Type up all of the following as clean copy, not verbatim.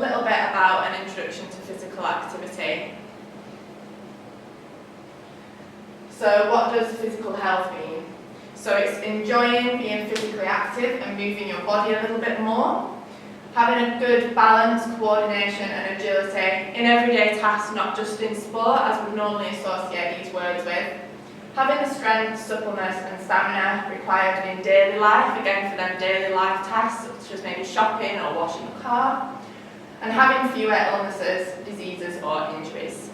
little bit about an introduction to physical activity. So what does physical health mean? So it's enjoying being physically active and moving your body a little bit more, having a good balance, coordination and agility in everyday tasks, not just in sport as we normally associate these words with, having the strength, suppleness and stamina required in daily life, again for them daily life tasks such as maybe shopping or washing the car, and having fewer illnesses, diseases or injuries.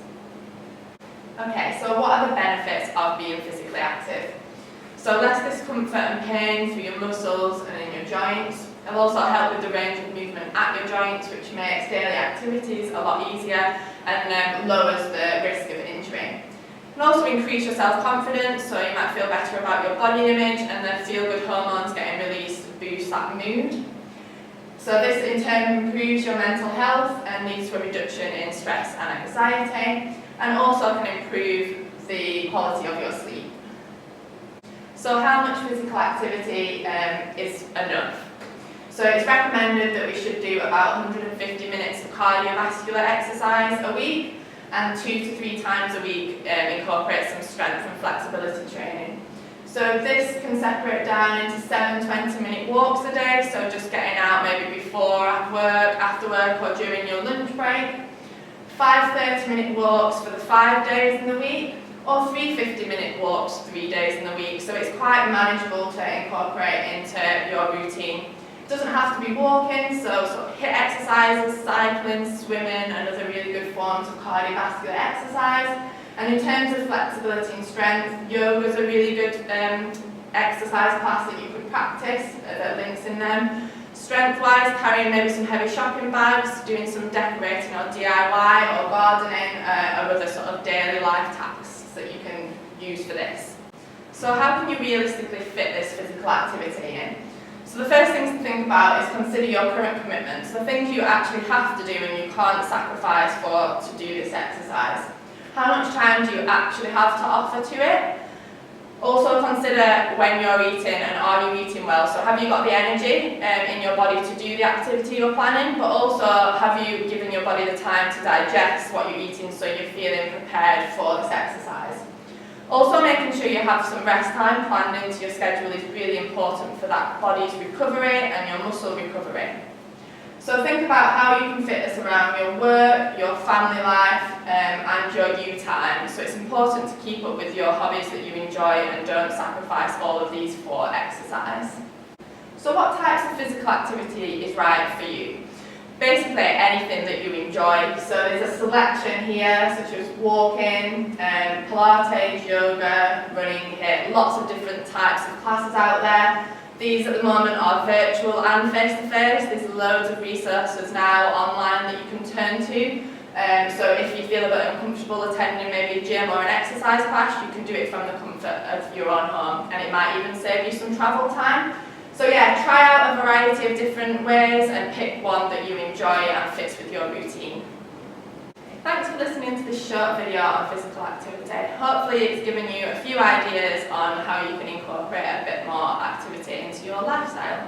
Okay, so what are the benefits of being physically active? So less discomfort and pain through your muscles and in your joints. It'll also help with the range of movement at your joints, which makes daily activities a lot easier and lowers the risk of injury. It can also increase your self-confidence, so you might feel better about your body image and the feel-good hormones getting released to boost that mood. So this in turn improves your mental health and leads to a reduction in stress and anxiety, and also can improve the quality of your sleep. So how much physical activity is enough? So it's recommended that we should do about 150 minutes of cardiovascular exercise a week, and 2 to 3 times a week incorporate some strength and flexibility training. So this can separate down into 7 20-minute walks a day, so just getting out maybe before work, after work or during your lunch break. 5 30-minute walks for the 5 days in the week, or 3 50-minute walks 3 days in the week, so it's quite manageable to incorporate into your routine. It doesn't have to be walking, so sort of HIIT exercises, cycling, swimming and other really good forms of cardiovascular exercise. And in terms of flexibility and strength, yoga is a really good exercise class that you could practice that links in them. Strength-wise, carrying maybe some heavy shopping bags, doing some decorating or DIY or gardening or other sort of daily life tasks that you can use for this. So how can you realistically fit this physical activity in? So the first thing to think about is consider your current commitments, the things you actually have to do and you can't sacrifice to do this exercise. How much time do you actually have to offer to it? Also consider when you're eating and are you eating well. So have you got the energy in your body to do the activity you're planning, but also have you given your body the time to digest what you're eating so you're feeling prepared for this exercise. Also making sure you have some rest time planned into your schedule is really important for that body's recovery and your muscle recovery. So think about how you can fit this around your work, your family life and your you time. So it's important to keep up with your hobbies that you enjoy and don't sacrifice all of these for exercise. So what types of physical activity is right for you? Basically anything that you enjoy. So there's a selection here such as walking, Pilates, yoga, running, HIIT, lots of different types of classes out there. These at the moment are virtual and face-to-face. There's loads of resources now online that you can turn to. So if you feel a bit uncomfortable attending maybe a gym or an exercise class, you can do it from the comfort of your own home, and it might even save you some travel time. So yeah, try out a variety of different ways and pick one that you enjoy and fits with your routine. Thanks for listening to this short video on physical activity. Hopefully it's given you a few ideas on how you can incorporate a bit more activity into your lifestyle.